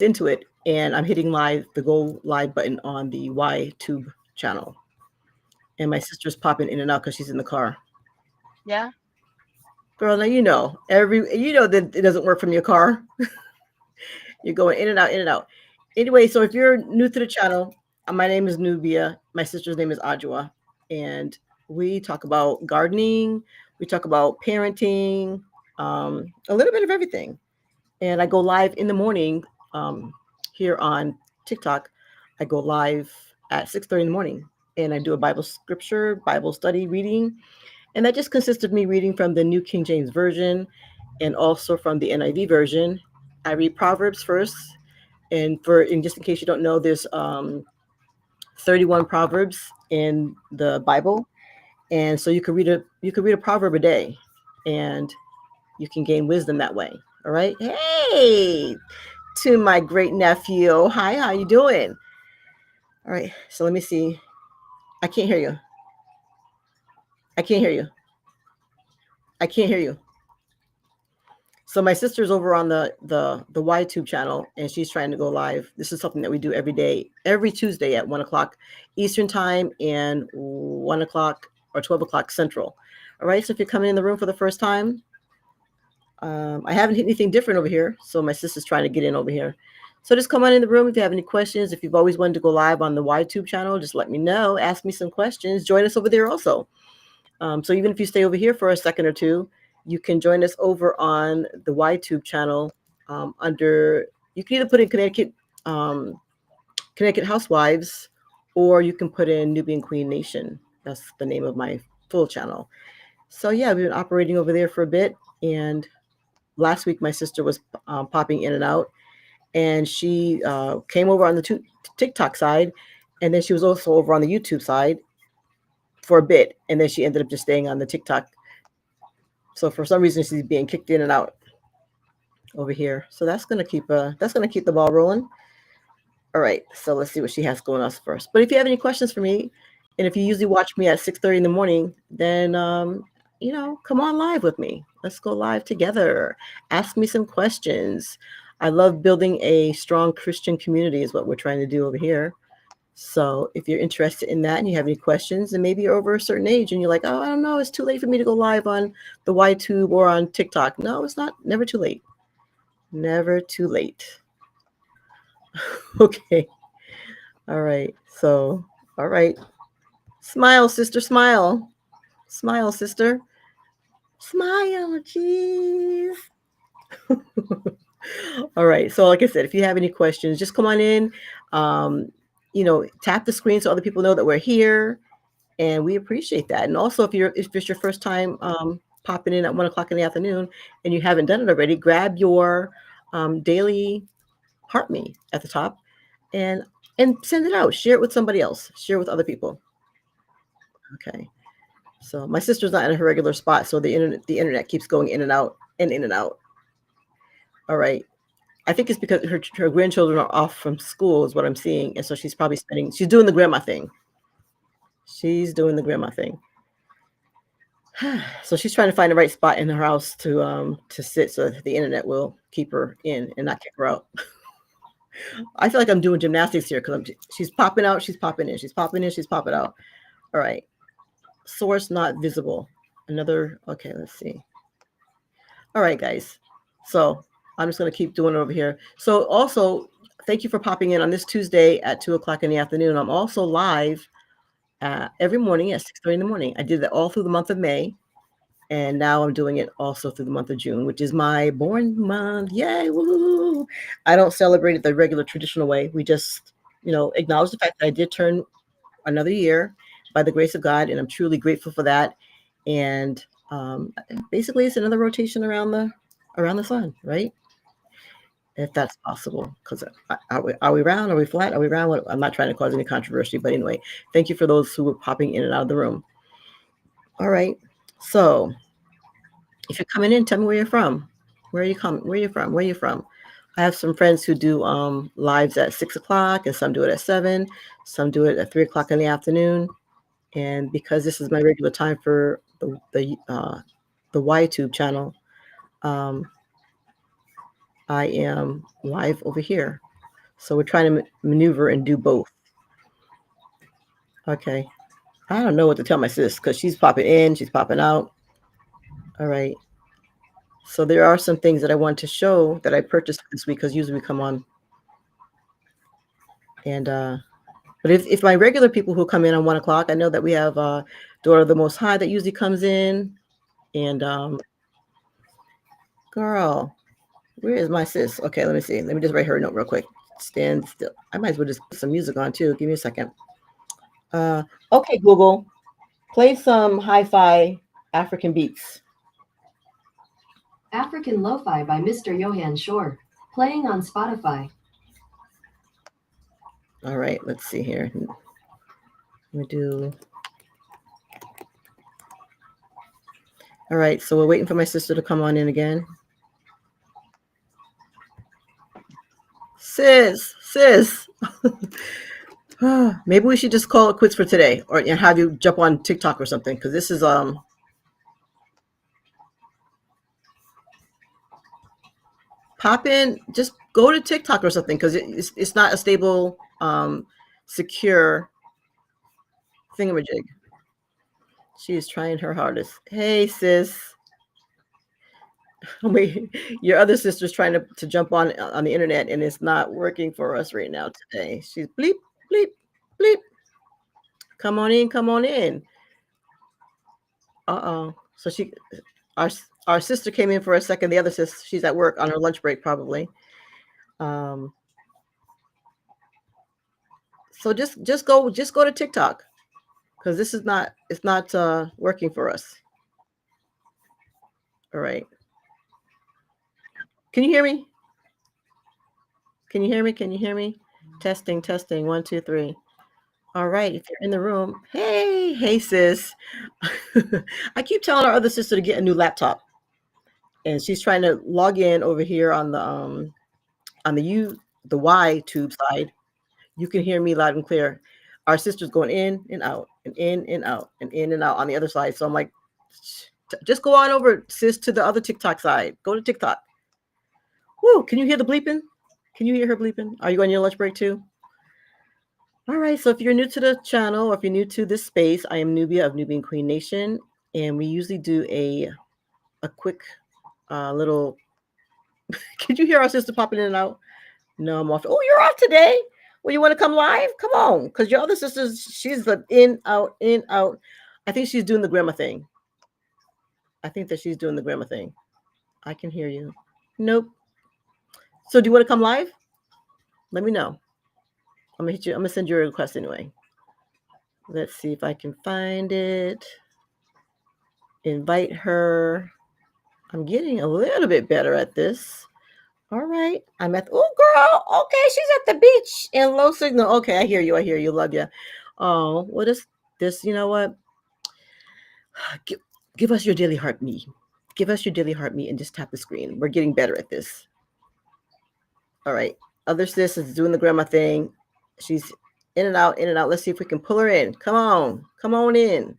into it, and I'm hitting live, the go live button on the YouTube channel. And my sister's popping in and out because she's in the car. Yeah. Girl, now that it doesn't work from your car. You're going in and out, in and out. Anyway, so if you're new to the channel, my name is Nubia. My sister's name is Ajwa, and we talk about gardening. We talk about parenting, a little bit of everything. And I go live in the morning here on TikTok. I go live at 6:30 in the morning, and I do a Bible scripture, Bible study reading, and that just consists of me reading from the New King James Version and also from the NIV version. I read Proverbs first, and just in case you don't know, there's 31 proverbs in the Bible, and so you could read a proverb a day, and you can gain wisdom that way. All right. Hey, to my great nephew. Hi, how you doing? All right. So let me see. I can't hear you. I can't hear you. I can't hear you. So my sister's over on the YTube channel, and she's trying to go live. This is something that we do every day, every Tuesday at 1 o'clock Eastern time and 1 o'clock or 12 o'clock Central. All right. So if you're coming in the room for the first time, I haven't hit anything different over here, so my sister's trying to get in over here. So just come on in the room if you have any questions. If you've always wanted to go live on the YTube channel, just let me know. Ask me some questions. Join us over there also. So even if you stay over here for a second or two, you can join us over on the YTube channel under. You can either put in Connecticut Housewives, or you can put in NubianQueen Nation. That's the name of my full channel. So yeah, we've been operating over there for a bit, and last week my sister was popping in and out, and she came over on the TikTok side, and then she was also over on the YouTube side for a bit, and then she ended up just staying on the TikTok. So for some reason she's being kicked in and out over here. So that's gonna keep the ball rolling. All right, so let's see what she has going on first. But if you have any questions for me, and if you usually watch me at 6:30 in the morning, then come on live with me. Let's go live together. Ask me some questions. I love building a strong Christian community is what we're trying to do over here. So if you're interested in that and you have any questions, and maybe you're over a certain age and you're like, oh, I don't know, it's too late for me to go live on the YTube or on TikTok. No, it's not. Never too late. Never too late. Okay. All right. So, all right. Smile, sister, smile. Smile, sister. Smile, jeez. All right. So, like I said, if you have any questions, just come on in. Tap the screen so other people know that we're here, and we appreciate that. And also, if it's your first time popping in at 1 o'clock in the afternoon, and you haven't done it already, grab your daily heart me at the top, and send it out. Share it with somebody else. Share it with other people. Okay. So my sister's not in her regular spot, so the internet keeps going in and out and in and out. All right. I think it's because her grandchildren are off from school, is what I'm seeing, and so she's probably she's doing the grandma thing. She's doing the grandma thing. So she's trying to find the right spot in her house to sit so that the internet will keep her in and not kick her out. I feel like I'm doing gymnastics here because she's popping out, she's popping in, she's popping in, she's popping out. All right. Source not visible. Okay, let's see. All right, guys. So I'm just going to keep doing it over here. So also, thank you for popping in on this Tuesday at 2 o'clock in the afternoon. I'm also live every morning at 6:30 in the morning. I did that all through the month of May. And now I'm doing it also through the month of June, which is my born month. Yay, woo! I don't celebrate it the regular traditional way. We just, acknowledge the fact that I did turn another year by the grace of God, and I'm truly grateful for that. And basically, it's another rotation around the sun, right? If that's possible, because are we round? Are we flat? Are we round? I'm not trying to cause any controversy, but anyway, thank you for those who are popping in and out of the room. All right. So if you're coming in, tell me where you're from. Where are you coming? Where are you from? Where are you from? I have some friends who do lives at 6 o'clock, and some do it at 7. Some do it at 3 o'clock in the afternoon. And because this is my regular time for the YTube channel, I am live over here. So we're trying to maneuver and do both. Okay. I don't know what to tell my sis because she's popping in, she's popping out. All right. So there are some things that I want to show that I purchased this week because usually we come on. And but if my regular people who come in on 1 o'clock, I know that we have Daughter of the Most High that usually comes in. And girl, where is my sis? Okay, let me see. Let me just write her a note real quick. Stand still. I might as well just put some music on too. Give me a second. Okay, Google, play some hi-fi African beats. African Lo-Fi by Mr. Johan Shore, playing on Spotify. All right, let's see here. Let me do. All right, so we're waiting for my sister to come on in again. Sis. Maybe we should just call it quits for today, or have you jump on TikTok or something, because this is pop in, just go to TikTok or something, because it's not a stable, secure thingamajig. She is trying her hardest. Hey, sis. Wait, your other sister's trying to jump on the internet, and it's not working for us right now today. She's bleep, bleep, bleep. Come on in, come on in. Uh-oh. So our sister came in for a second. The other sister, she's at work on her lunch break probably. So just go to TikTok, because it's not working for us. All right. Can you hear me? Can you hear me? Testing. 1, 2, 3. All right. If you're in the room, hey, sis. I keep telling our other sister to get a new laptop, and she's trying to log in over here on the Y tube side. You can hear me loud and clear. Our sister's going in and out and in and out and in and out on the other side. So I'm like, just go on over, sis, to the other TikTok side. Go to TikTok. Woo, can you hear the bleeping? Can you hear her bleeping? Are you on your lunch break too? All right, so if you're new to the channel, or if you're new to this space, I am Nubia of NubianQueen Nation, and we usually do a quick little. Can you hear our sister popping in and out? No, I'm off. Oh, you're off today? Well, you want to come live? Come on, because your other sister's, she's the in, out, in, out. I think she's doing the grandma thing. I think that she's doing the grandma thing. I can hear you. Nope. So do you want to come live? Let me know. I'm gonna hit you. I'm gonna send you a request anyway. Let's see if I can find it. Invite her. I'm getting a little bit better at this. All right. I'm at, oh, girl. Okay. She's at the beach in low signal. Okay. I hear you. Love you. Oh, what is this? You know what? Give us your daily heart me. Give us your daily heart me and just tap the screen. We're getting better at this. All right. Other sis is doing the grandma thing. She's in and out, in and out. Let's see if we can pull her in. Come on. Come on in.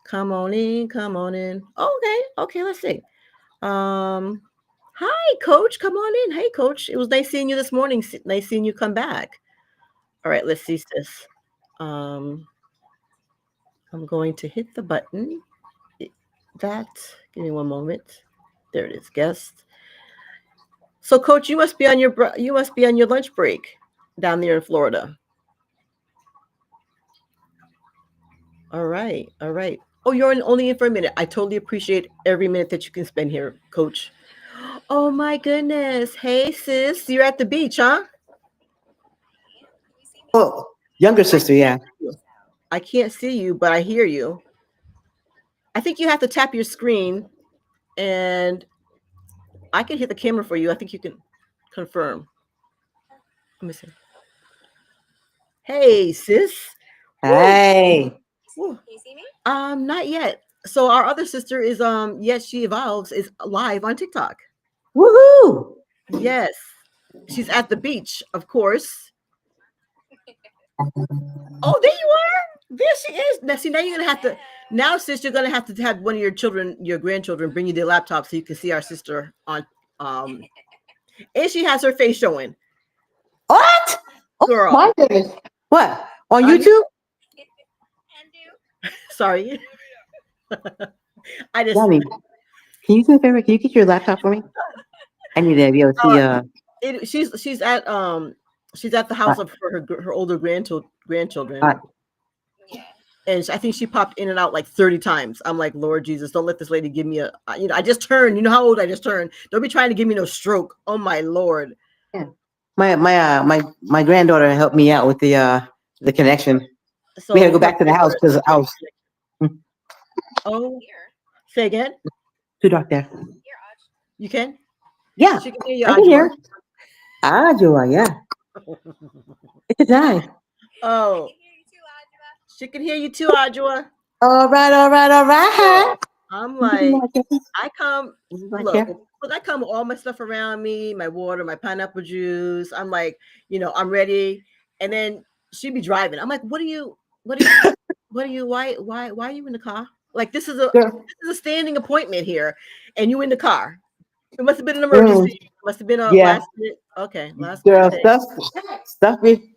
Come on in. Come on in. Okay. Let's see. Hi, Coach. Come on in. Hey, Coach. It was nice seeing you this morning. Nice seeing you come back. All right, let's see this. I'm going to hit the button. Give me one moment. There it is. Guest. So, Coach, you must be on your lunch break down there in Florida. All right. Oh, you're only in for a minute. I totally appreciate every minute that you can spend here, Coach. Oh my goodness. Hey, sis, you're at the beach, huh? Oh, younger sister, yeah. I can't see you, but I hear you. I think you have to tap your screen, and I can hit the camera for you. I think you can confirm. Let me see. Hey, sis. Hey. Woo. Can you see me? Not yet. So our other sister is Yes She Evolves is live on TikTok. Woohoo! Yes. She's at the beach, of course. Oh, there you are. There she is. Now, see, now you're gonna have to. Now, sis, you're gonna have to have one of your grandchildren, bring you their laptop so you can see our sister on. And she has her face showing. What? Oh Girl. my goodness. What? On I- YouTube? Sorry. I just Johnny, can you do a favor? Can you get your laptop for me? I need to be able to see. she's at the house of her older grandchildren. And I think she popped in and out like 30 times. I'm like, Lord Jesus, don't let this lady give me I just turned. You know how old I just turned. Don't be trying to give me no stroke. Oh my Lord. Yeah. My granddaughter helped me out with the connection. So We had to go back to the house because I was Oh, say again. too dark there. You can? Yeah, She can hear you, I can Ajua. hear. Ajua, yeah. It's a die. Oh, she can hear you too, Ajua. All right. I'm like, I come, Right look, here. I come with all my stuff around me, my water, my pineapple juice. I'm like, I'm ready. And then she'd be driving. I'm like, why are you in the car? Like, this is a standing appointment here. And you in the car. It must have been an emergency. It must have been a last minute. Okay. Last Girl, minute. stuff me.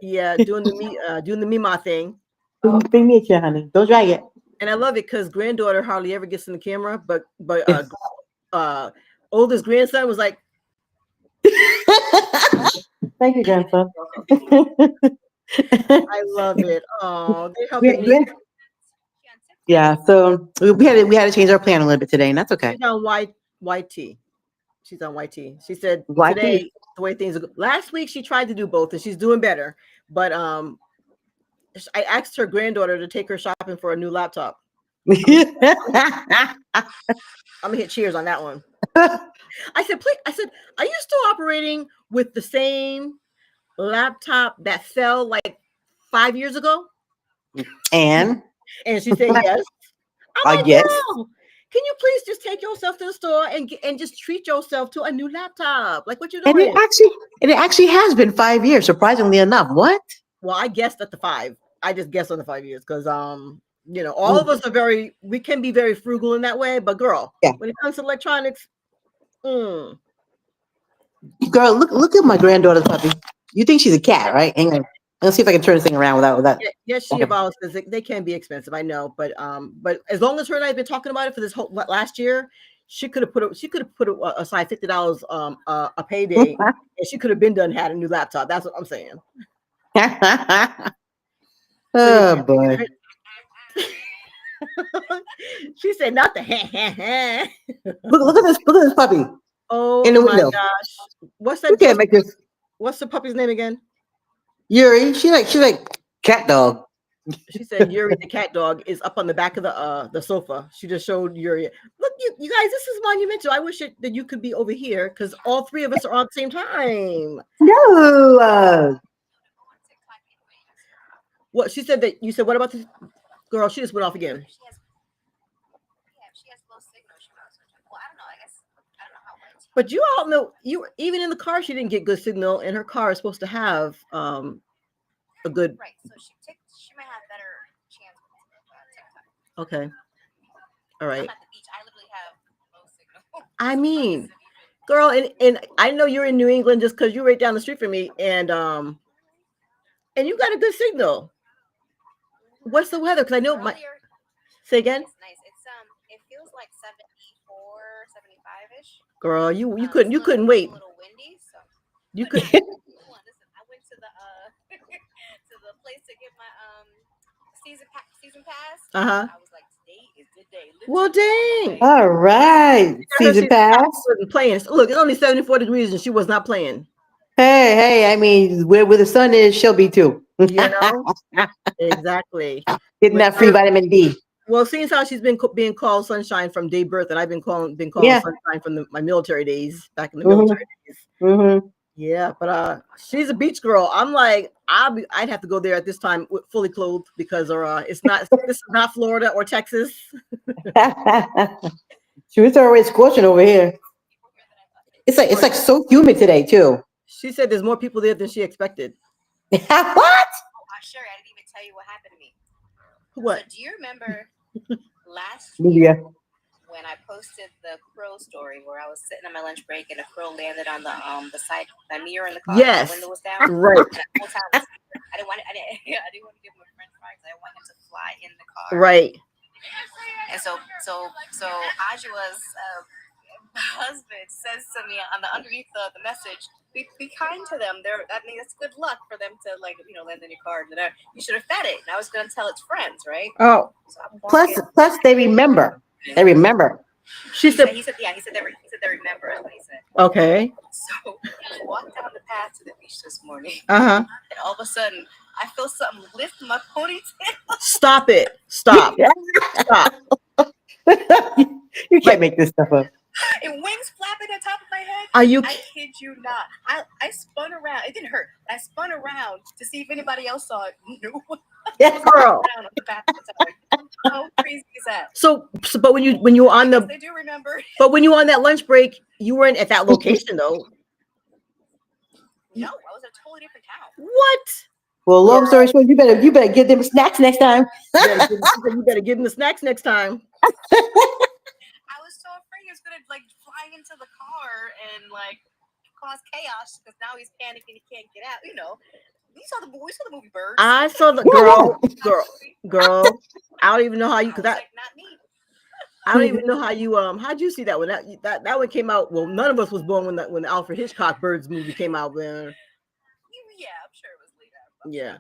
Yeah. Doing the Mima thing. Bring me a chair, honey. Don't drag it. And I love it because granddaughter hardly ever gets in the camera, but oldest grandson was like, Thank you, grandson. I love it. Oh, they're helping me. Yeah, so we had to change our plan a little bit today, and that's okay. She's on YT. She's on YT. She said YT. today the way things are. Last week she tried to do both, and she's doing better. But I asked her granddaughter to take her shopping for a new laptop. I'm gonna hit cheers on that one. I said, please. I said, are you still operating with the same laptop that fell like 5 years ago? And she said yes. I'm like, yes. Girl, can you please just take yourself to the store and just treat yourself to a new laptop? Like what you doing? And it actually has been 5 years, surprisingly enough. What? Well, I guessed at the 5. I just guessed on the 5 years because all of us we can be very frugal in that way, but girl, when it comes to electronics, Girl, look at my granddaughter's puppy. You think she's a cat, right? Hang on. Let's see if I can turn this thing around without. Yes, she evolves because they can be expensive. I know, but as long as her and I have been talking about it for this whole last year, she could have put aside $50 a payday, and she could have been done had a new laptop. That's what I'm saying. Oh boy. She said, "Not the Look at this puppy. Oh in the my window. gosh! What's that? You can't make this. What's the puppy's name again? Yuri. She like cat dog. She said Yuri the cat dog is up on the back of the sofa. She just showed Yuri. Look, you guys, this is monumental. I wish that you could be over here because all 3 of us are on at the same time. No. What she said that you said? What about this girl? She just went off again. But you all know, even in the car, she didn't get good signal, and her car is supposed to have a good. Right. So she might have better chance with TikTok. Okay. All right. I'm at the beach. I literally have low signal. I mean, girl, and I know you're in New England just because you're right down the street from me, and you got a good signal. What's the weather? Because I know Say again. It's nice. It feels like 74, 75-ish. Girl, you couldn't wait. A little windy, so You could. Listen, I went to the to the place to get my season pass. Uh-huh. I was like, today is the day. Well, dang. All right. Season pass. Wasn't playing. Look, it's only 74 degrees, and she was not playing. Hey. I mean, where the sun is, she'll be too. You know. Exactly. Getting that free vitamin D. Well, seeing how she's been being called sunshine from day birth, and I've been called sunshine from my military days, back in the military days. Mm-hmm. Yeah, but she's a beach girl. I'm like, I'd have to go there at this time fully clothed because this is not Florida or Texas. She was already scorching over here. It's like so humid today too. She said there's more people there than she expected. What? Sure, I didn't even tell you what happened to me. What? So do you remember last Nubia. when I posted the crow story where I was sitting on my lunch break and a crow landed on the side, the mirror in the car. Yes. The window was down. Right. And the whole time I didn't want to give him a French fry because I didn't want him to fly in the car. Right. And so Ajua's husband says to me on the underneath the message, be kind to them. I mean, it's good luck for them to land in your car. You should have fed it. And I was going to tell its friends, right? Oh. So Plus they remember. They remember. He said they remember. That's what he said. Okay. So I walked down the path to the beach this morning. Uh-huh. And all of a sudden, I feel something lift my ponytail. Stop it. Stop. Stop. You can't make this stuff up. And wings flapping on top of my head. Are you? I kid you not. I spun around. It didn't hurt. I spun around to see if anybody else saw it. No. Girl. How crazy is that? So but when you were on the, they do remember. But when you were on that lunch break, you weren't at that location though. No, I was in a totally different town. What? Well, long story short, you better give them snacks next time. You better give them the snacks next time. I was so afraid he was gonna fly into the car and cause chaos because now he's panicking, he can't get out. We saw the movie Birds. I saw the girl. I don't even know how you because that. Not me. I don't even know how you how'd you see that one? That one came out. Well, none of us was born when the Alfred Hitchcock Birds movie came out. Man. Yeah, I'm sure it was late. Yeah.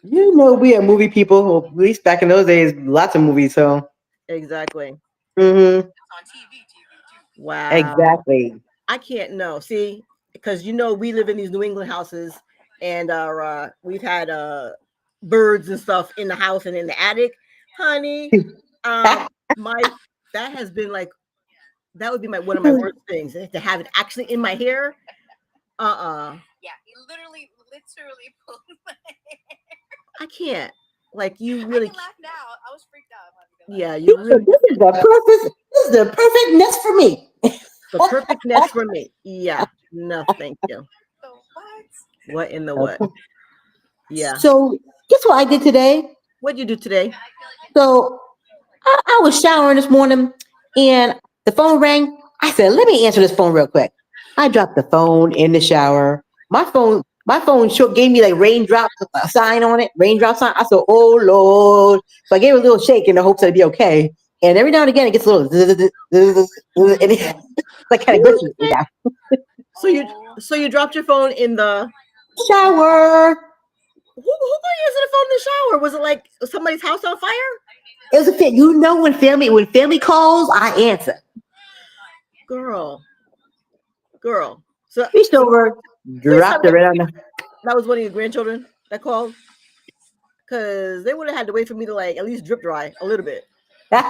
You know, we are movie people. Well, at least back in those days, lots of movies. So exactly. Mm-hmm. It's on TV too. Wow. Exactly. I can't know. See, because we live in these New England houses, and we've had birds and stuff in the house and in the attic, honey. That has been that would be one of my worst things to have it actually in my hair. Yeah, he literally pulled my hair. I can't. You really. I can laugh now. I was freaked out. Yeah, you really. This is the perfect nest for me. The perfect nest for me. Yeah. No, thank you. So what in the what? Yeah. So guess what I did today? What'd you do today? So I was showering this morning and the phone rang. I said, let me answer this phone real quick. I dropped the phone in the shower. My phone gave me raindrop sign on it, raindrop sign. I said, oh Lord. So I gave it a little shake in the hopes that it'd be okay. And every now and again it gets a little and it's kind of glitchy. Yeah. So you dropped your phone in the shower. Who uses a phone in the shower? Was it somebody's house on fire? It was a fit. When family calls, I answer. Girl. So reached over, dropped it right on the. That was one of your grandchildren that called? Because they would have had to wait for me to at least drip dry a little bit. So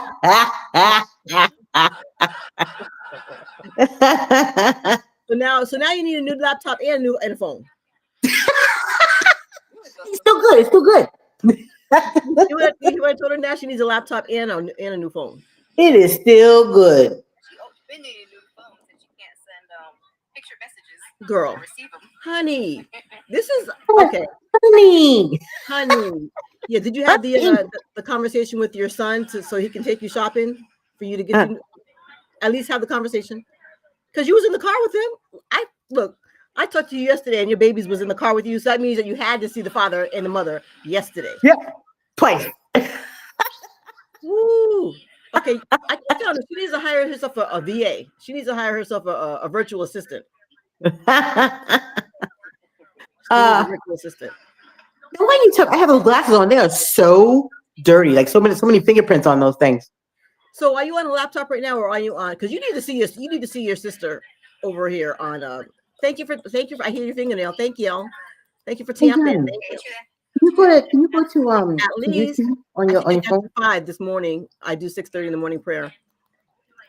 now you need a new laptop and a phone. It's still good. You would have told her now she needs a laptop and a new phone. It is still good. She been needing a new phone since you can't send picture messages. Girl, receive them. Honey, this is okay. Honey. Yeah, did you have the conversation with your son so he can take you shopping for you to get you at least have the conversation? Because you was in the car with him. I talked to you yesterday and your babies was in the car with you. So that means that you had to see the father and the mother yesterday. Yep. Twice. Woo. Okay. I tell her she needs to hire herself a VA. She needs to hire herself a virtual assistant. A virtual assistant. When you talk, I have those glasses on. They are so dirty. So many fingerprints on those things. So are you on a laptop right now, or are you on? Because you need to see your sister over here on. Thank you for. I hear your fingernail. Thank you for tapping. Can you go to at least YouTube on your phone? 5 this morning. I do 6:30 in the morning prayer.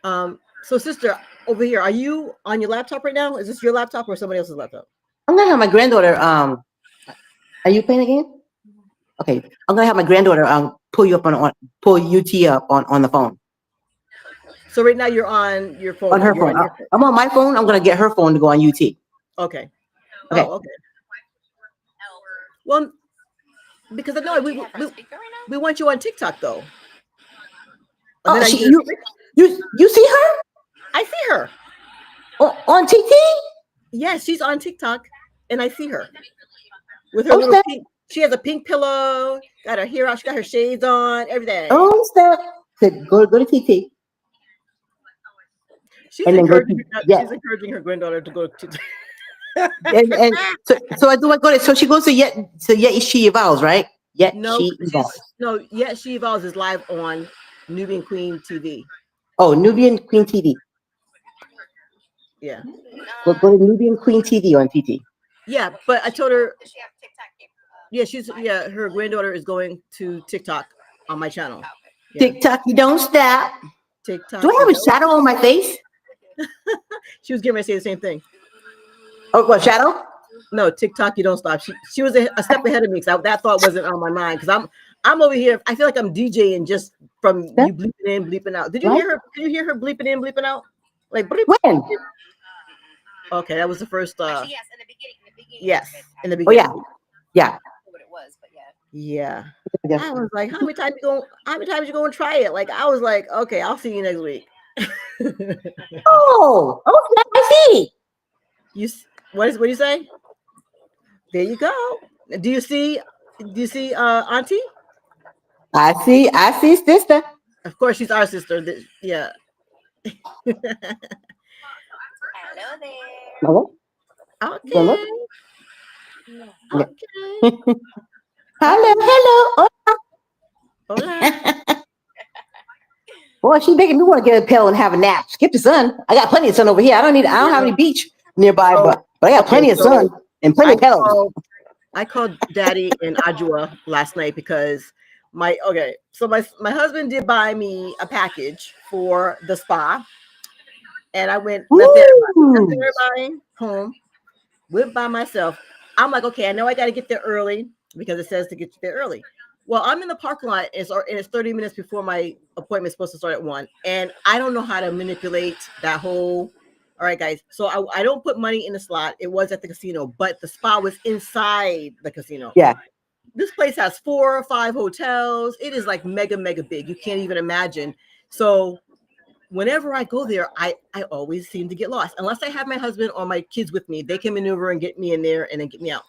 So sister over here, are you on your laptop right now? Is this your laptop or somebody else's laptop? I'm gonna have my granddaughter. Are you playing again? Okay, I'm gonna have my granddaughter pull UT up on the phone. So right now you're on your phone. On her phone. I'm on my phone. I'm gonna get her phone to go on UT. Okay. Oh, okay. Well, because I know we want you on TikTok though. You see her I see her. on TT? Yes, she's on TikTok, and I see her with her Oh, little snap. pink. She has a pink pillow. Got her hair out. She got her shades on. Everything. Oh, snap. Said, go to TT. She's And then go encouraging. to, yeah. She's encouraging her granddaughter to go to. And so I do I go to, so she goes to Yet She Evolves, right? Yet No, She Evolves. Yet She Evolves is live on NubianQueen TV. Oh, NubianQueen TV. Yeah. Go to NubianQueen TV on TT. Yeah, but I told her. Does she have TikTok? Yeah, her granddaughter is going to TikTok on my channel. Yeah. TikTok, you don't stop. TikTok. Do I have a shadow on my face? She was getting ready to say the same thing. Oh, what shadow? No, TikTok, you don't stop. She was a step ahead of me because that thought wasn't on my mind because I'm over here. I feel like I'm DJing just from you bleeping in, bleeping out. Did you hear her? Did you hear her bleeping in, bleeping out? Like bleep. When? Okay, that was the first. Actually, yes, in the beginning. Yes, in the Oh beginning. yeah. What it was, but yeah. Yeah. I was like, how many times you going to try it? Like I was like, okay, I'll see you next week. Oh, okay, I see. What do you say? There you go. Do you see Auntie? I see Sista. Of course, she's our sister. Yeah. Hello there. Hello? Okay. Hello? Okay. Hello. Hola. Boy, she making me want to get a pill and have a nap. Skip the sun. I got plenty of sun over here. I don't have any beach nearby, but I got plenty of sun and plenty of pillows. I called Daddy and Ajua last night because my husband did buy me a package for the spa, and I left everybody home, went by myself. I'm like, okay, I know I got to get there early because it says to get there early. Well, I'm in the parking lot, and it's 30 minutes before my appointment is supposed to start at 1, and I don't know how to manipulate that whole. All right, guys. So I don't put money in the slot. It was at the casino, but the spa was inside the casino. Yeah. This place has 4 or 5 hotels. It is like mega, mega big. You can't even imagine. So whenever I go there, I always seem to get lost. Unless I have my husband or my kids with me, they can maneuver and get me in there and then get me out.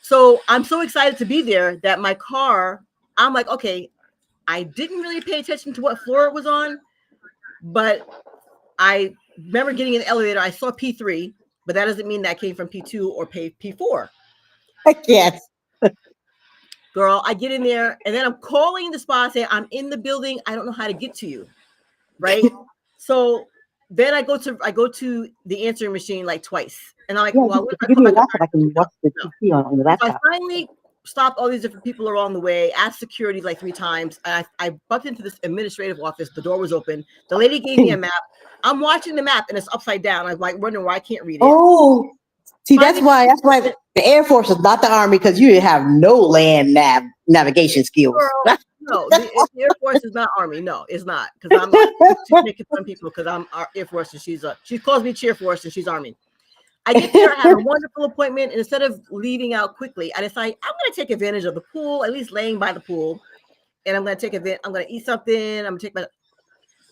So I'm so excited to be there that my car, I'm like, okay, I didn't really pay attention to what floor it was on, but I remember getting in the elevator. I saw P3, but that doesn't mean that came from P2 or P4. Yes. Girl, I get in there and then I'm calling the spa saying, I'm in the building. I don't know how to get to you. Right. So then I go to the answering machine like twice. And I'm like, well, give me a laptop. I can watch the TV on the laptop. So I finally stopped all these different people along the way, asked security like 3 times. And I bumped into this administrative office. The door was open. The lady gave me a map. I'm watching the map and it's upside down. I'm like wondering why I can't read it. Oh, see, that's why the Air Force is not the Army, because you have no land navigation skills. Girl, no, the Air Force is not Army. No, it's not. Because I'm she's making fun of people because I'm Air Force and she calls me Cheer Force and she's Army. I get there, I have a wonderful appointment, and instead of leaving out quickly, I decide I'm going to take advantage of the pool, at least laying by the pool, and I'm going to take advantage. I'm going to eat something. I'm going to take my.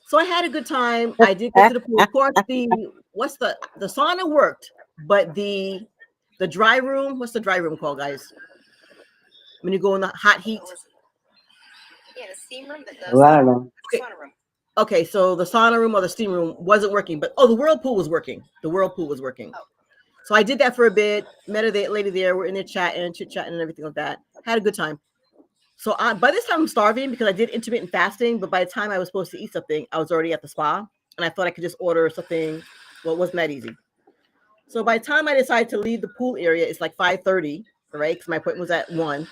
So I had a good time. I did go to the pool. Of course, the sauna worked, but the dry room. What's the dry room called, guys? When you go in the hot heat. Yeah, the steam room. I don't know. The sauna room. Okay, so the sauna room or the steam room wasn't working, but the whirlpool was working. The whirlpool was working. Oh. So I did that for a bit. Met a lady there. We're in there chatting, chit-chatting, and everything like that. Had a good time. So by this time I'm starving because I did intermittent fasting, but by the time I was supposed to eat something, I was already at the spa, and I thought I could just order something. Well, it wasn't that easy. So by the time I decided to leave the pool area, it's like 5:30, right? Because my appointment was at 1.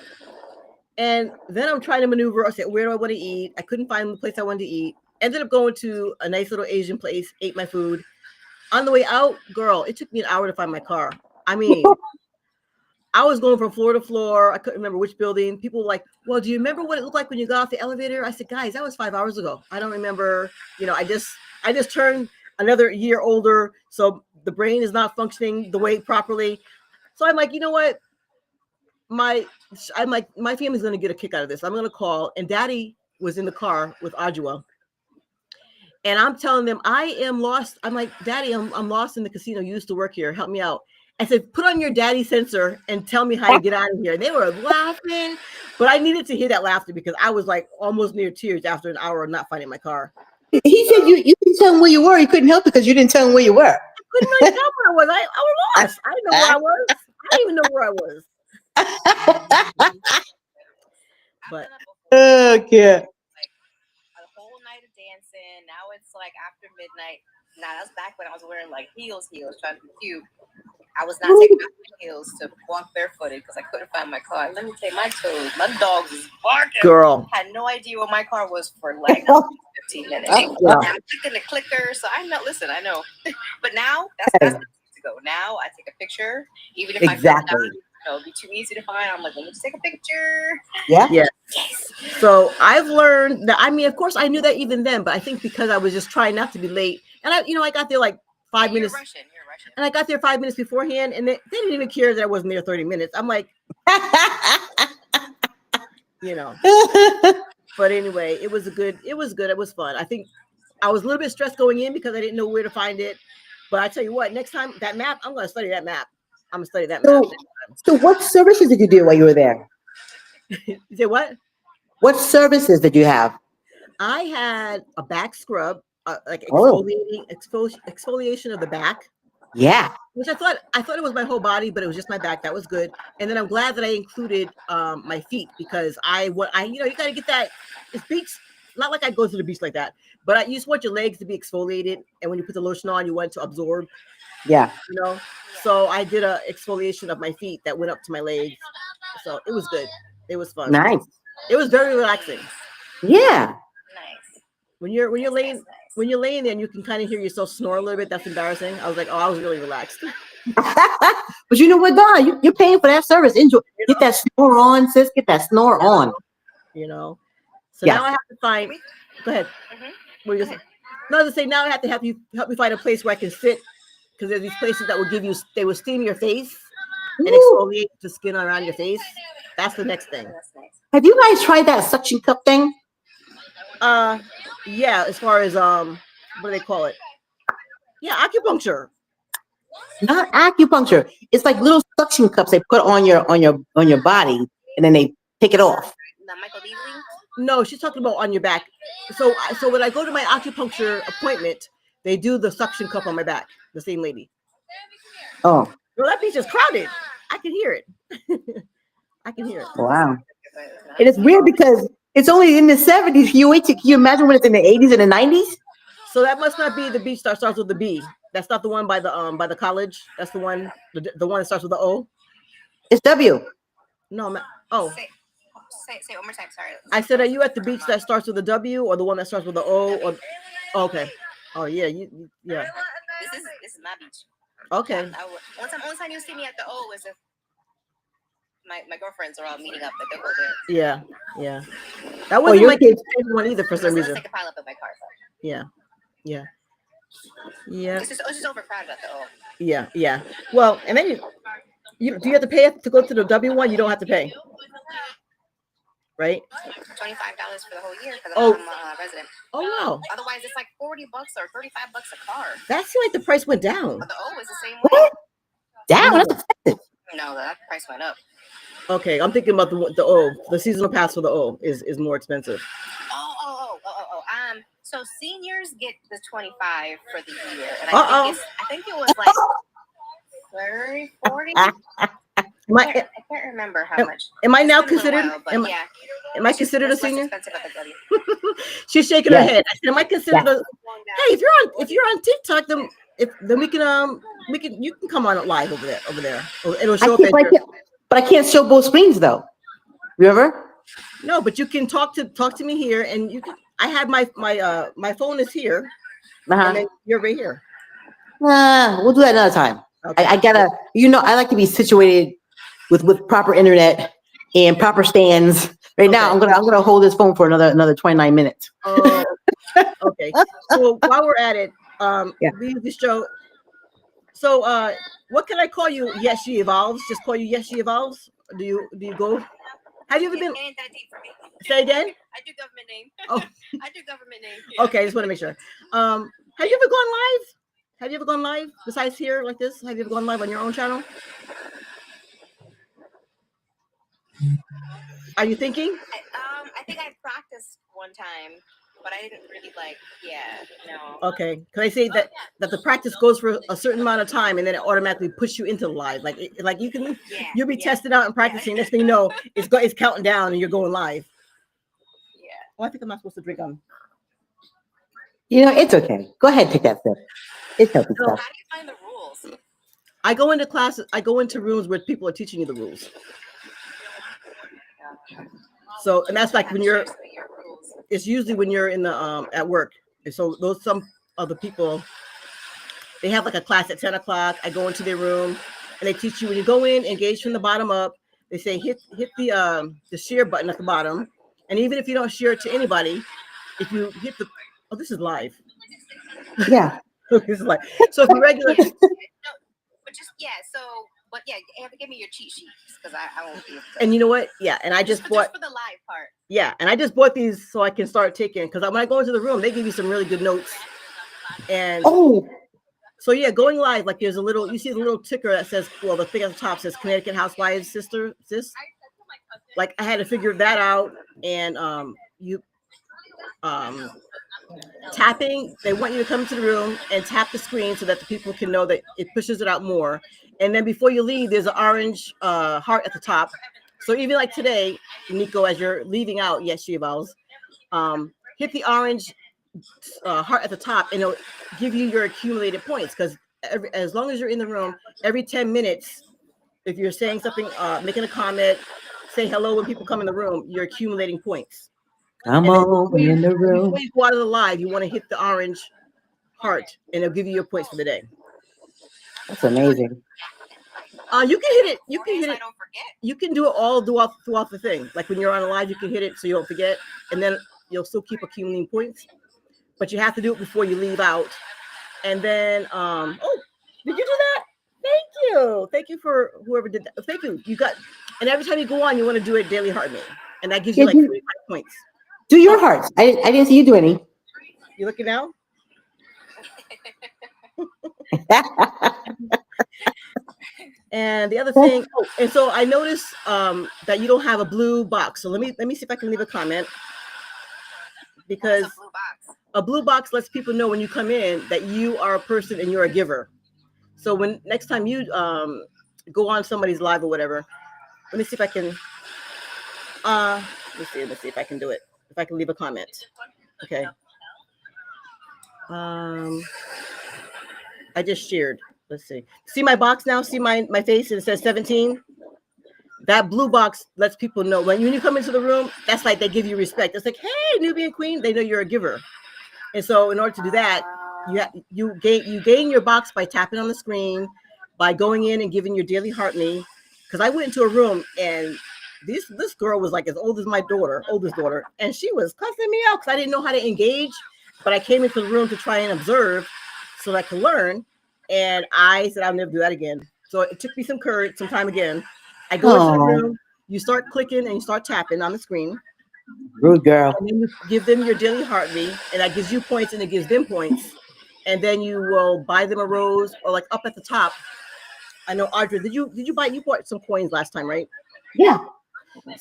And then I'm trying to maneuver. I said, where do I want to eat? I couldn't find the place I wanted to eat. Ended up going to a nice little Asian place, ate my food. On the way out, girl, it took me an hour to find my car. I mean, I was going from floor to floor. I couldn't remember which building. People were like, well, do you remember what it looked like when you got off the elevator? I said, guys, that was 5 hours ago. I don't remember. I just turned another year older. So the brain is not functioning the way properly. So I'm like, you know what? My family's going to get a kick out of this. I'm going to call. And Daddy was in the car with Ajua. And I'm telling them I am lost. I'm like, Daddy, I'm lost in the casino. You used to work here. Help me out. I said, put on your daddy sensor and tell me how to get out of here. And they were laughing, but I needed to hear that laughter because I was like almost near tears after an hour of not finding my car. He said you didn't tell him where you were. You couldn't help because you didn't tell him where you were. I couldn't really tell where I was. I was lost. I didn't know where I was. I didn't even know where I was. But Okay. Like a whole night of dancing. Now it's like after midnight. Now that's back when I was wearing like heels, trying to be cute. I was not taking off my heels to walk barefooted because I couldn't find my car. Let me tell you, my toes, my dogs was barking. girl, Had no idea where my car was for like 15 minutes. Yeah. I'm clicking the clicker, so I know. Listen, I know. But now that's the way to go. Now I take a picture, even if Exactly. it'll be too easy to find. I'm like, let me just take a picture. Yeah. yeah. Yes. So I've learned that. I mean, of course, I knew that even then, but I think because I was just trying not to be late, and I got there like 5 minutes. You're Russian. And I got there 5 minutes beforehand, and they didn't even care that I wasn't there 30 minutes. I'm like, you know. But anyway, it was good. It was fun. I think I was a little bit stressed going in because I didn't know where to find it. But I tell you what, next time that map, I'm going to study that map. I'm going to study that map. So what services did you do while you were there? You say what? What services did you have? I had a back scrub, like Oh. exfoliation of the back. Yeah. Which I thought it was my whole body, but it was just my back. That was good. And then I'm glad that I included my feet because you got to get that. It's beach. Not like I go to the beach like that, but you just want your legs to be exfoliated. And when you put the lotion on, you want it to absorb. Yeah. So I did a exfoliation of my feet that went up to my legs. So it was good. It was fun. Nice. It was very relaxing. Yeah. Nice. When you're laying there and you can kind of hear yourself snore a little bit, that's embarrassing. I was like, oh, I was really relaxed. But you know what, Donna? You're paying for that service. Enjoy. Get that snore on, sis. Get that snore on. So now I have to find. Go ahead. What are you gonna say? No, I was gonna say now I have to help me find a place where I can sit because there's these places that will they will steam your face and exfoliate the skin around your face. That's the next thing. Have you guys tried that suction cup thing? Yeah, as far as what do they call it? Yeah, acupuncture. Not acupuncture. It's like little suction cups they put on your body and then they take it off. No, she's talking about on your back. So when I go to my acupuncture appointment, they do the suction cup on my back. The same lady. Oh. Well, that beach is crowded. I can hear it. I can hear it. Wow. It is weird because it's only in the 70s. Can you imagine when it's in the 80s and the 90s? So that must not be the beach that starts with the B. That's not the one by the college. That's the one that starts with the O. It's W. No, Say it one more time. Sorry. I said, are you at the beach that starts with a W or the one that starts with the O? Or okay. Oh yeah, yeah. This is my beach. Okay. Only time you see me at the O is if my girlfriends are all meeting up at the O there. Yeah. That wasn't my favorite one either for some reason. Take a pile up in my car. So. Yeah. It's just overcrowded at the O. Yeah. Well, and then do you have to pay to go to the W one? You don't have to pay. Right? $25 for the whole year for the resident. Oh wow! Otherwise, it's like $40 or $35 a car. That seemed like the price went down. But the O is the same way. Down? That's expensive. No, that price went up. Okay, I'm thinking about the O. The seasonal pass for the O is more expensive. Oh. So seniors get the 25 for the year, and I think it was like 30, 40. I can't remember how much. Am I now considered? Am I considered a senior? She's shaking her head. I said, "Am I considered a?" Hey, if you're on TikTok, then we can you can come on live over there. It'll show up. But I can't show both screens though. Remember? No, but you can talk to me here, and you can. I have my phone is here, and then you're right here. We'll do that another time. Okay. I gotta, I like to be situated with proper internet and proper stands. Right now, I'm gonna hold this phone for another 29 minutes. Oh, okay. So while we're at it, leave the show. So, what can I call you? Yes, she evolves. Just call you. Yes, she evolves. Do you go? Have you ever been? Say again. I do government name. Oh. I do government name. Okay, I just want to make sure. Have you ever gone live? Have you ever gone live besides here like this? Have you ever gone live on your own channel? Are you thinking? I think I practiced one time, but I didn't really no. Okay, because I say that the practice goes for a certain amount of time, and then it automatically puts you into live. Like you can, you'll be tested out and practicing. Next thing you know, it's counting down, and you're going live. Yeah. Well, I think I'm not supposed to drink on. It's okay. Go ahead, take that sip. It's healthy So stuff. how do you find the rules? I go into classes. I go into rooms where people are teaching you the rules. So, and that's like when you're. It's usually when you're in the at work. And so some other people, they have like a class at 10 o'clock. I go into their room and they teach you when you go in, engage from the bottom up. They say hit the share button at the bottom. And even if you don't share it to anybody, if you hit the this is live. Yeah. This is live. So if you're regular. But you have to give me your cheat sheets because I won't be. And you know what? Yeah, and I just bought for the live part. Yeah, and I just bought these so I can start taking because when I go into the room, they give you some really good notes. And so yeah, going live, like there's you see the little ticker that says, well, the thing at the top says Connecticut Housewives, sis. Like I had to figure that out, and tapping. They want you to come into the room and tap the screen so that the people can know that it pushes it out more. And then before you leave, there's an orange heart at the top. So even like today, Nico, as you're leaving out, yes, she evolves, hit the orange heart at the top, and it'll give you your accumulated points. Because as long as you're in the room, every 10 minutes, if you're saying something, making a comment, say hello when people come in the room, you're accumulating points. I'm all in the room. Before you go out of the live, you want to hit the orange heart, and it'll give you your points for the day. That's amazing. You can hit it. You can hit I it. don't forget. You can do it all throughout the thing. Like when you're on a live, you can hit it so you don't forget, and then you'll still keep accumulating points. But you have to do it before you leave out. And then, oh, did you do that? Thank you for whoever did that. Thank you. You got, and every time you go on, you want to do a daily heart rate, and that gives you like 45 points. Do your hearts. I didn't see you do any. You looking now? And the other thing, and so I noticed that you don't have a blue box. So let me see if I can leave a comment, because a blue box lets people know when you come in that you are a person and you're a giver. So when next time you go on somebody's live or whatever, let me see if I can. Let's see if I can do it. If I can leave a comment. Okay. I just shared. Let's see. See my box now? See my face, and it says 17? That blue box lets people know when you come into the room, that's like they give you respect. It's like, hey, NubianQueen, they know you're a giver. And so in order to do that, you gain your box by tapping on the screen, by going in and giving your daily heart me. Because I went into a room and this girl was like as old as my oldest daughter, and she was cussing me out because I didn't know how to engage. But I came into the room to try and observe so that I could learn. And I said, I'll never do that again. So it took me some courage, some time again. I go into the room, you start clicking and you start tapping on the screen. Good girl. And then you give them your daily heartbeat, and that gives you points and it gives them points. And then you will buy them a rose, or like up at the top. I know, Audrey, you bought some coins last time, right? Yeah.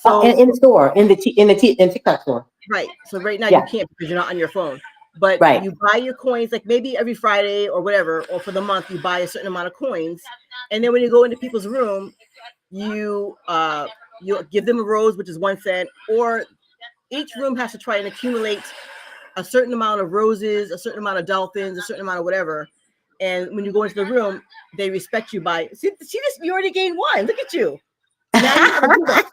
So in the store, in TikTok store. Right. So right now you can't because you're not on your phone. But you buy your coins like maybe every Friday or whatever, or for the month you buy a certain amount of coins, and then when you go into people's room, you give them a rose, which is 1 cent, or each room has to try and accumulate a certain amount of roses, a certain amount of dolphins, a certain amount of whatever. And when you go into the room, they respect you by see this. You already gained 1. Look at you. Now you gotta do that.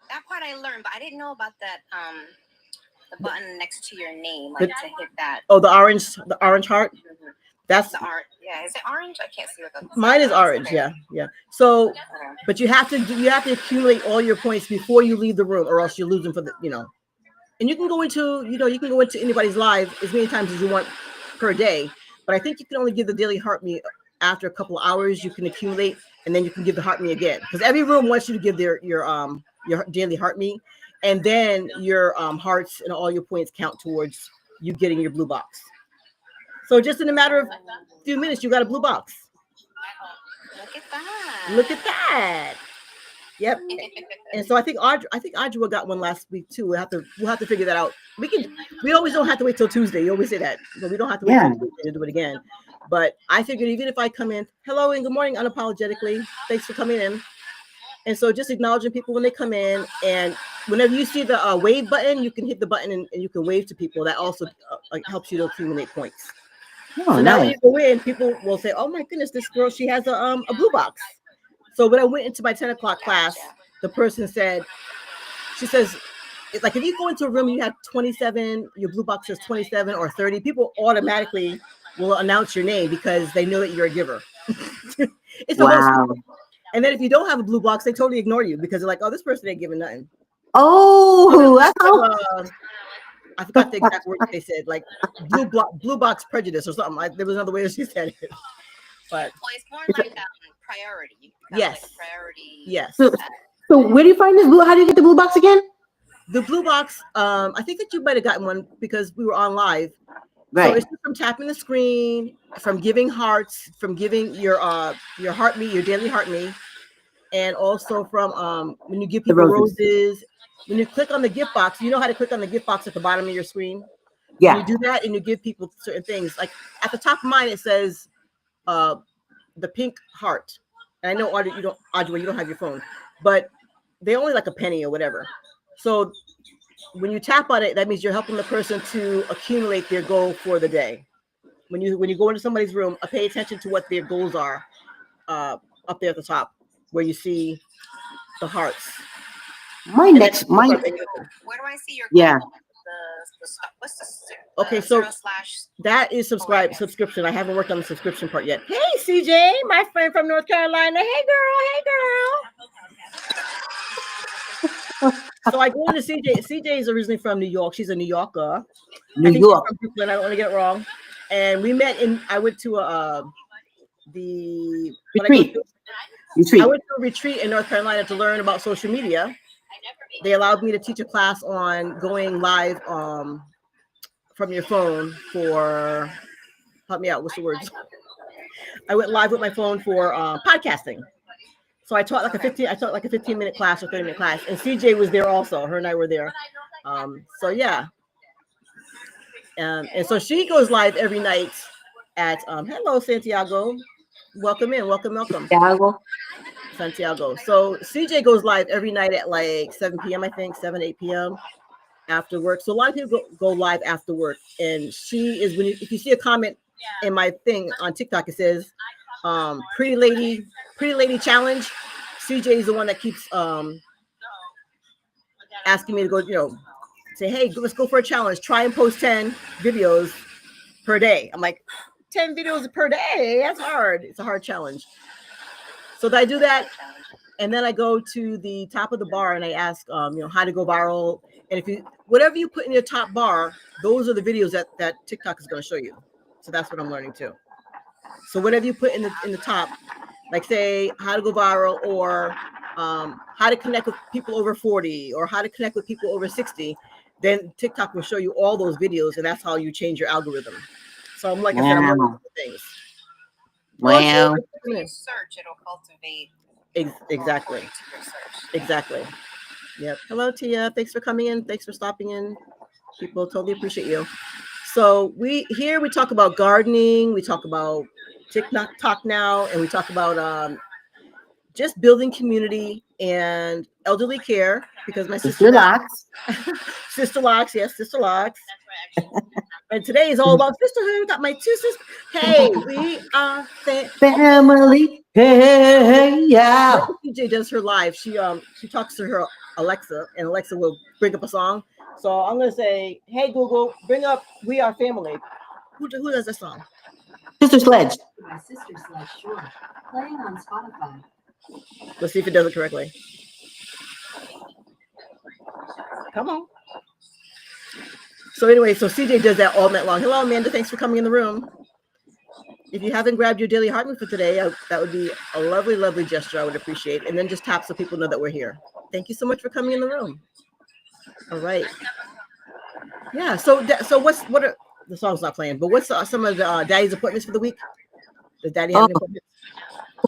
That part I learned, but I didn't know about that. The button next to your name, like to hit that. Oh, the orange heart. Mm-hmm. That's the art. Yeah, is it orange? I can't see what that. Mine is orange. Okay. Yeah. So, but you have to accumulate all your points before you leave the room, or else you lose them for the. And you can go into anybody's live as many times as you want per day. But I think you can only give the daily heart me after a couple of hours. You can accumulate, and then you can give the heart me again, because every room wants you to give your daily heart me. and then your hearts and all your points count towards you getting your blue box. So just in a matter of a few minutes, you got a blue box. Look at that. Look at that. Yep. And so I think Audra got one last week too. We'll have to figure that out. We always don't have to wait till Tuesday. You always say that, but we don't have to wait till Tuesday to do it again. But I figured even if I come in, hello and good morning, unapologetically. Thanks for coming in. And so just acknowledging people when they come in, and whenever you see the wave button, you can hit the button and you can wave to people. That also helps you to accumulate points. Oh, so now when you go in, people will say, "Oh my goodness, this girl, she has a blue box." So when I went into my 10 o'clock class, the person said, she says, it's like if you go into a room and you have 27, your blue box says 27 or 30, people automatically will announce your name because they know that you're a giver. It's wow. And then if you don't have a blue box, they totally ignore you because they're like, "Oh, this person ain't giving nothing." Oh, I forgot the exact word they said, like blue box prejudice or something. There was another way that she said it. But well, it's more like priority. Yes. Like priority. Yes. So where do you find this blue? How do you get the blue box again? The blue box, I think that you might have gotten one because we were on live. Right. So it's just from tapping the screen, from giving hearts, from giving your heart me, your daily heart me, and also from when you give people roses. When you click on the gift box, you know how to click on the gift box at the bottom of your screen. Yeah. You do that and you give people certain things. Like at the top of mine, it says the pink heart. And I know Audrey, you don't have your phone, but they only like a penny or whatever. So when you tap on it, that means you're helping the person to accumulate their goal for the day. When you go into somebody's room, pay attention to what their goals are up there at the top, where you see the hearts. Where do I see your goal? Yeah. What's the okay, so that is subscription. I haven't worked on the subscription part yet. Hey, CJ, my friend from North Carolina. Hey, girl. So I go into CJ. CJ is originally from New York. She's a New Yorker. New York. She's from Brooklyn. I don't want to get it wrong. And we met I went to the retreat. I went to a retreat in North Carolina to learn about social media. They allowed me to teach a class on going live from your phone for, help me out, what's the words? I went live with my phone for podcasting. So I taught like a 15-minute class or 30-minute class, and CJ was there also. Her and I were there. So yeah. And so she goes live every night at hello Santiago. Welcome in, welcome. Santiago. So CJ goes live every night at like 7 p.m. I think 8 p.m. after work. So a lot of people go live after work, and she is if you see a comment in my thing on TikTok, it says pretty lady challenge. CJ is the one that keeps asking me to go, say, hey, let's go for a challenge. Try and post 10 videos per day. I'm like, 10 videos per day? That's hard. It's a hard challenge. So I do that, and then I go to the top of the bar and I ask, how to go viral. And whatever you put in your top bar, those are the videos that TikTok is going to show you. So that's what I'm learning too. So whatever you put in the top, like say how to go viral, or how to connect with people over 40, or how to connect with people over 60, then TikTok will show you all those videos, and that's how you change your algorithm. So I'm I said, I'm learning things. Wow. When you search, it'll cultivate. Exactly. Exactly. Yep. Hello, Tia. Thanks for coming in. Thanks for stopping in. People totally appreciate you. So we talk about gardening. We talk about TikTok now, and we talk about just building community and elderly care, because my sister Locks. Sister Locks, yes, Sister Locks. And today is all about sisterhood. We got my two sisters. Hey, we are family. Hey, yeah. CJ does her live. She talks to her Alexa, and Alexa will bring up a song. So I'm gonna say, hey Google, bring up "We Are Family." Who does that song? Sister Sledge. My Sister Sledge, sure. Playing on Spotify. Let's see if it does it correctly. Come on. So anyway, so CJ does that all night long. Hello, Amanda. Thanks for coming in the room. If you haven't grabbed your daily heart for today, that would be a lovely, lovely gesture. I would appreciate. And then just tap so people know that we're here. Thank you so much for coming in the room. All right. Yeah. So what are the song's not playing? But what's some of the daddy's appointments for the week? Does daddy have Oh, any appointments?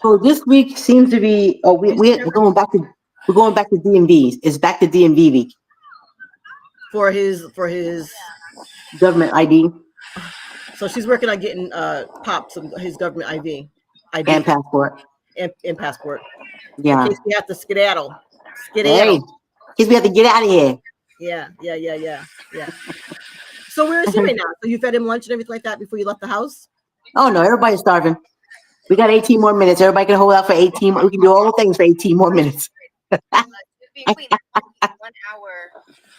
so this week seems to be. Oh, we're going back to. We're going back to DMVs. It's back to DMV week. For his. Government ID So she's working on getting pops his government ID and passport. and passport in Yeah. case we have to skedaddle. Hey, in case we have to get out of here. Yeah. So where is he right now? So you fed him lunch and everything like that before you left the house? Oh no, everybody's starving. We got 18 more minutes. Everybody can hold out for 18. We can do all the things for 18 more minutes. NubianQueen, that's 1 hour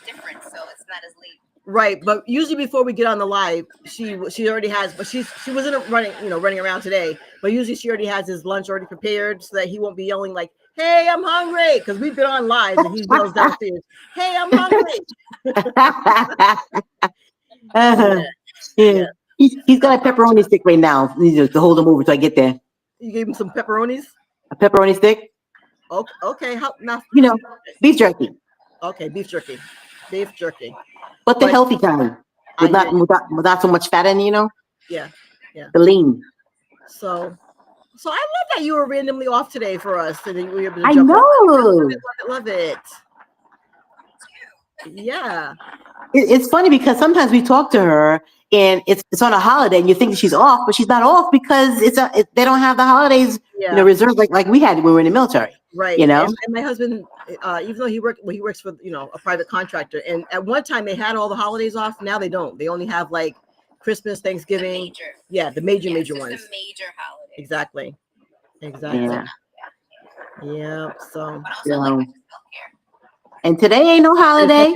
difference, so it's not as late. Right, but usually before we get on the live, she already has. But she wasn't running around today. But usually she already has his lunch already prepared so that he won't be yelling like, "Hey, I'm hungry," because we've been on live and he yells downstairs, "Hey, I'm hungry." Yeah. He's got a pepperoni stick right now. To hold him over till I get there. You gave him some pepperonis. A pepperoni stick. Okay. How now? Beef jerky. Okay, beef jerky. But the healthy kind, with not so much fat in. Yeah. The lean. So I love that you were randomly off today for us, and then we were able to I jump know. on. Love it. Yeah. It's funny because sometimes we talk to her and it's on a holiday and you think she's off, but she's not off because they don't have the holidays reserved like we had when we were in the military. Right. And my husband, even though he works for a private contractor, and at one time they had all the holidays off. Now they don't. They only have like Christmas, Thanksgiving. The major ones. The major holidays. Exactly. Yeah. So. And today ain't no holiday.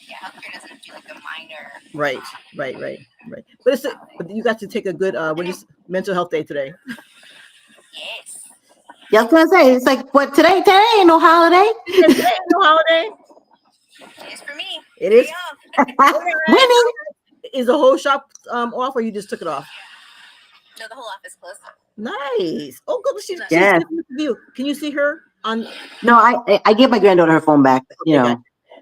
Yeah, healthcare doesn't do like the minor. Right. But you got to take a good mental health day today. Yes. Yeah, I was gonna say it's like, what today ain't no holiday. Today ain't no holiday. It is for me. It is. Winning. Is the whole shop off, or you just took it off? No, the whole office closed. Nice. Oh, good. She's yeah. View. Can you see her on? No, I gave my granddaughter her phone back. Okay,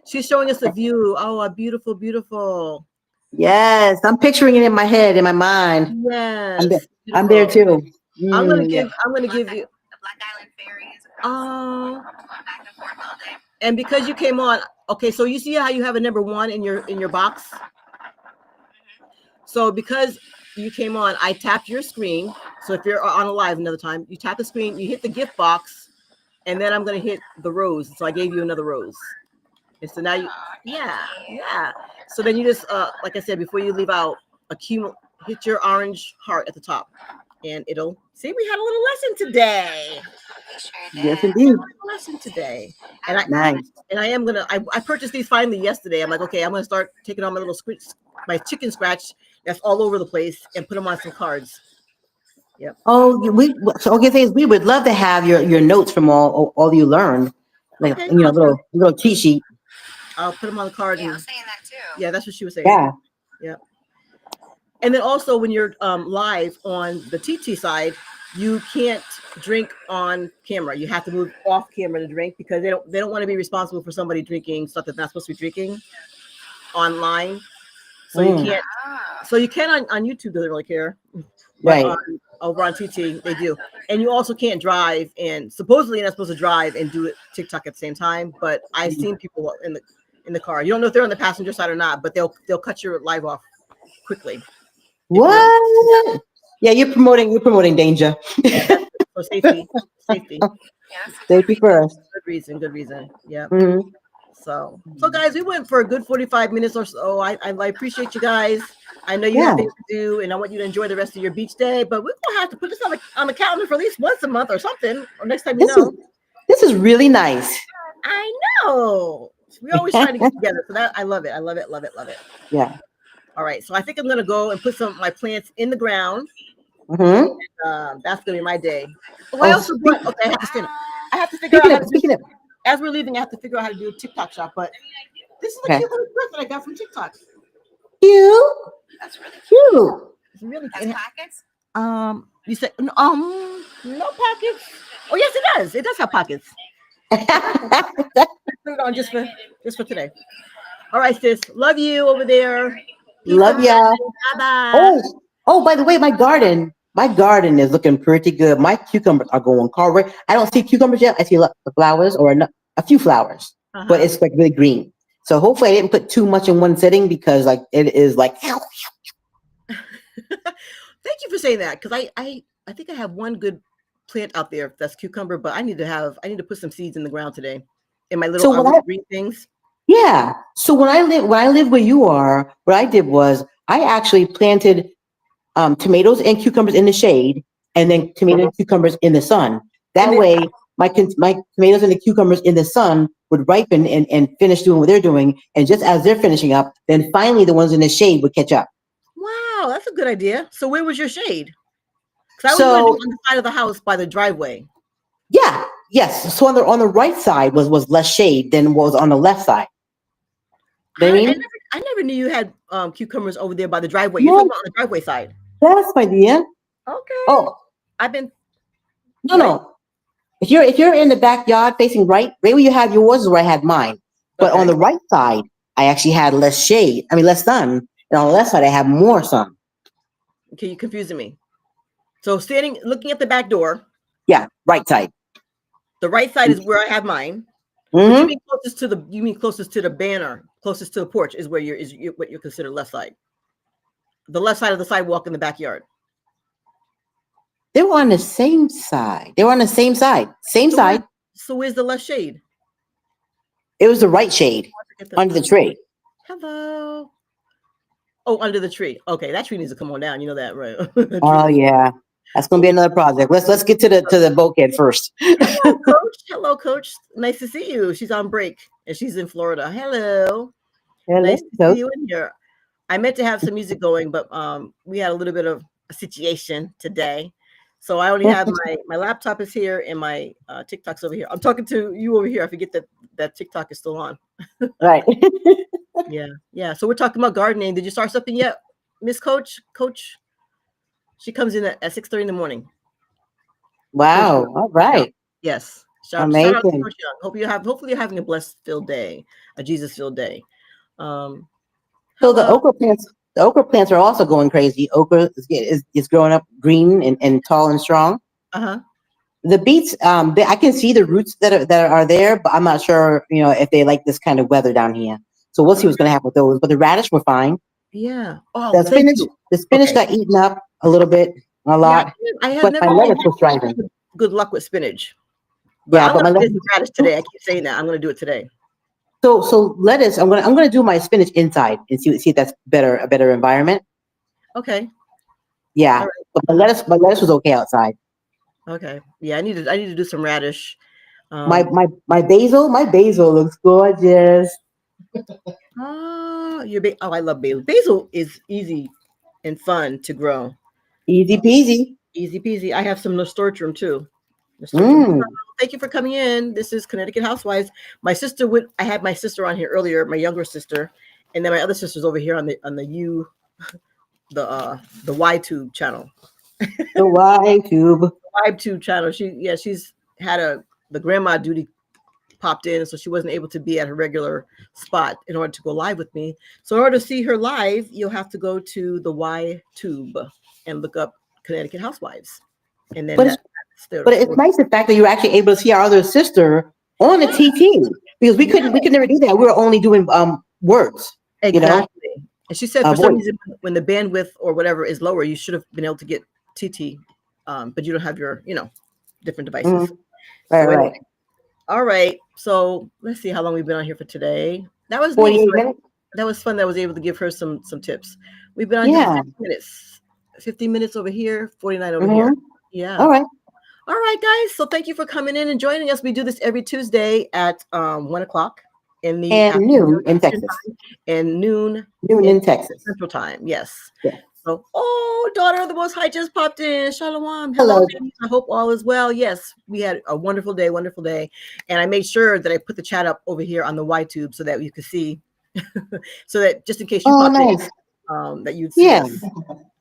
she's showing us a view. Oh, a beautiful. Yes, I'm picturing it in my head, in my mind. Yes, I'm there too. I'm gonna give you the Black Island Ferries. Oh. Back and forth all day. And because you came on, okay, so you see how you have a number 1 in your box. So because you came on, I tapped your screen. So if you're on a live another time, you tap the screen, you hit the gift box, and then I'm gonna hit the rose. So I gave you another rose. And so now yeah. So then you just like I said before you leave out, hit your orange heart at the top, and it'll see we had a little lesson today. Yes, indeed. Lesson today, and I am gonna. I purchased these finally yesterday. I'm like, okay, I'm gonna start taking on my chicken scratch that's all over the place and put them on some cards. Yep. Oh, so okay, things we would love to have your notes from all you learned, like little cheat sheet. I'll put them on the card. Yeah, I was saying that too. Yeah, that's what she was saying. Yeah. And then also when you're live on the TT side, you can't drink on camera. You have to move off camera to drink because they don't want to be responsible for somebody drinking stuff that's not supposed to be drinking online. So you can't. So you can on YouTube. Doesn't really care. Right. Over on TT, they do. And you also can't drive. And supposedly you're not supposed to drive and do it TikTok at the same time. But I've seen people in the car. You don't know if they're on the passenger side or not, but they'll cut your live off quickly. What? Yeah, you're promoting danger. So safety. Yeah, Safety first. Good reason. Yeah. Mm-hmm. So guys, we went for a good 45 minutes or so. I appreciate you guys. I know you have things to do, and I want you to enjoy the rest of your beach day. But we're gonna have to put this on the calendar for at least once a month or something, or next time This is really nice. I know. We always try to get together. So that I love it. Yeah. All right. So I think I'm gonna go and put some of my plants in the ground. Mm-hmm. And, that's gonna be my day. I also brought, okay. I have to figure out. As we're leaving, I have to figure out how to do a TikTok shop. But this is the cute little dress that I got from TikTok. Cute. That's really cute. It's really cute. Pockets? You said no pockets. Oh yes, it does. It does have pockets. Put it on just for today. All right, sis. Love you over there. Peace Love out. ya. Bye bye. Oh, by the way, my garden is looking pretty good. My cucumbers are going crazy. I don't see cucumbers yet. I see the flowers or a few flowers, but it's like really green. So hopefully I didn't put too much in one sitting because like it is like. Thank you for saying that because I think I have one good plant out there that's cucumber, but I need to put some seeds in the ground today in my little green things. Yeah. So when I lived where you are, what I did was I actually planted tomatoes and cucumbers in the shade, and then tomatoes and cucumbers in the sun. That way, my tomatoes and the cucumbers in the sun would ripen and finish doing what they're doing, and just as they're finishing up, then finally the ones in the shade would catch up. Wow, that's a good idea. So where was your shade? Because I was going to do on the side of the house by the driveway. Yeah. Yes. So on the right side was less shade than was on the left side. I never knew you had cucumbers over there by the driveway. You're talking about on the driveway side. That's my dear. Okay. Oh, I've been. No. If you're in the backyard facing right where you have yours is where I had mine. But on the right side, I actually had less shade. I mean, less sun. And on the left side, I have more sun. Okay, you're confusing me. So looking at the back door. Yeah, right side. The right side is where I have mine. But you mean closest to the banner, closest to the porch is where what you consider left side. The left side of the sidewalk in the backyard. They were on the same side. Same side. So where's the left shade? It was the right shade under the tree. Hello. Oh, under the tree. Okay, that tree needs to come on down. You know that, right? Oh yeah. That's gonna be another project. Let's get to the bulkhead first. Hello, Coach. Hello, Coach. Nice to see you. She's on break and she's in Florida. Hello. Nice to see you in here. I meant to have some music going, but we had a little bit of a situation today. So I only have my laptop is here and my TikTok's over here. I'm talking to you over here. I forget that TikTok is still on. Right. Yeah. So we're talking about gardening. Did you start something yet, Miss Coach? Coach? She comes in at 6:30 in the morning. Wow. All right. Yes. Amazing. Shout out to Coach Young. Hopefully you're having a blessed filled day, a Jesus filled day. So the okra plants are also going crazy. Okra is growing up green and tall and strong. The beets, I can see the roots that are there, but I'm not sure, if they like this kind of weather down here. So we'll see what's going to happen with those. But the radish were fine. Yeah. Oh, the spinach got eaten up a little bit, a lot. I have but never my lettuce was thriving. Good luck with spinach. But I'm going to do radish today. I keep saying that. I'm going to do it today. So lettuce, I'm gonna do my spinach inside and see if that's a better environment. Okay. Yeah, right. But my lettuce was okay outside. Okay. Yeah, I need to do some radish. My basil looks gorgeous. I love basil. Basil is easy and fun to grow. Easy peasy. Easy peasy. I have some nasturtium too. Thank you for coming in. This is Connecticut Housewives. I had my sister on here earlier, my younger sister, and then my other sister's over here on the YTube channel. The YTube channel. She's had the grandma duty popped in, so she wasn't able to be at her regular spot in order to go live with me. So in order to see her live, you'll have to go to the YTube and look up Connecticut Housewives. And then but it's nice the fact that you're actually able to see our other sister on the TT, because we could never do that. We were only doing words. Exactly. And she said for some reason when the bandwidth or whatever is lower, you should have been able to get TT, but you don't have your different devices. Right. All right. So let's see how long we've been on here for today. That was 48 minutes. That was fun. That I was able to give her some tips. We've been on here for 50 minutes. 50 minutes over here, 49 over here. Yeah. All right, guys. So thank you for coming in and joining us. We do this every Tuesday at 1:00 in the noon in Texas. And noon in Texas. Central Time. Yes. Yeah. So, daughter of the Most High just popped in. Shalom. Hello. I hope all is well. Yes, we had a wonderful day. And I made sure that I put the chat up over here on the YTube so that you could see, so that just in case you popped in, that you'd see. Yes.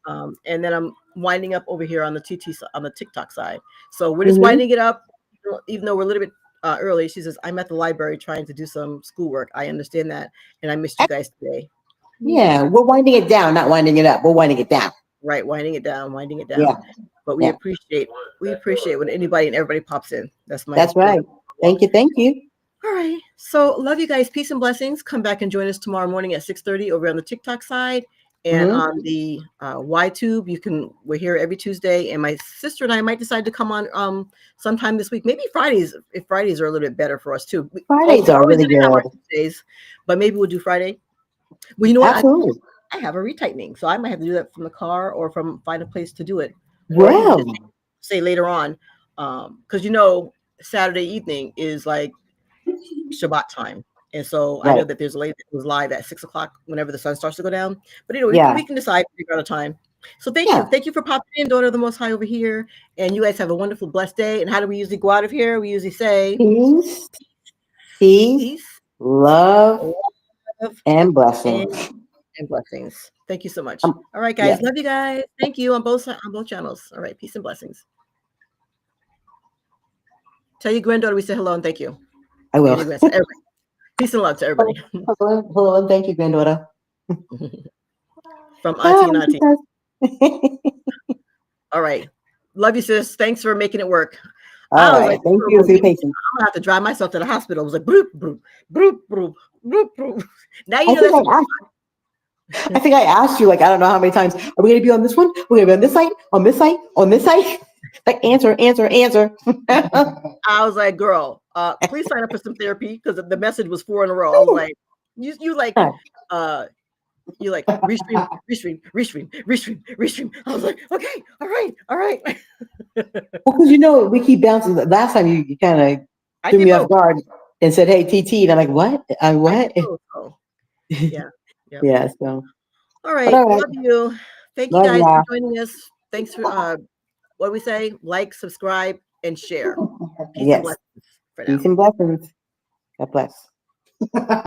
And then I'm winding up over here on the TikTok side. So we're just winding it up, even though we're a little bit early. She says, I'm at the library trying to do some schoolwork. I understand that. And I missed you guys today. Yeah, we're winding it down, not winding it up. We're winding it down. Right. Winding it down, winding it down. Yeah. But Yeah. we appreciate when anybody and everybody pops in. That's right. Thank you. Thank you. All right. So love you guys. Peace and blessings. Come back and join us tomorrow morning at 6:30 over on the TikTok side. And on the YTube, we're here every Tuesday. And my sister and I might decide to come on sometime this week. Maybe Fridays, if Fridays are a little bit better for us too. Fridays are really good. Tuesdays, but maybe we'll do Friday. Well, you know what? Absolutely. I have a retightening, so I might have to do that from the car or find a place to do it. Well, say later on, because Saturday evening is like Shabbat time, and so I know that there's a lady that was live at 6:00 whenever the sun starts to go down. But we can decide to figure out a time. So thank you for popping in, daughter of the Most High over here, and you guys have a wonderful, blessed day. And how do we usually go out of here? We usually say peace, love, and blessings. And blessings. Thank you so much. All right, guys. Love you guys. Thank you on both channels. All right. Peace and blessings. Tell your granddaughter we say hello and thank you. I will. Peace and love to everybody. Hello and thank you, granddaughter. From Auntie and Auntie. All right. Love you, sis. Thanks for making it work. All right. Thank you for your patience. I'm gonna have to drive myself to the hospital. I was like, broop, broop, broop, broop, broop, broop. Now you know that's. I think I asked you, I don't know how many times, are we going to be on this one? We're going to be on this site, on this site, on this site? Like, answer. I was like, girl, please sign up for some therapy, because the message was 4 in a row. I was like, you like restream. I was like, okay, all right. Well, because we keep bouncing. Last time you kind of threw me off guard and said, hey, TT, and I'm like, what? What? Yeah. Yep. Yeah. So. All right. Love you. Thank you guys for joining us. Thanks for what do we say? Like, subscribe, and share. Peace and blessings for now. Peace and blessings. God bless.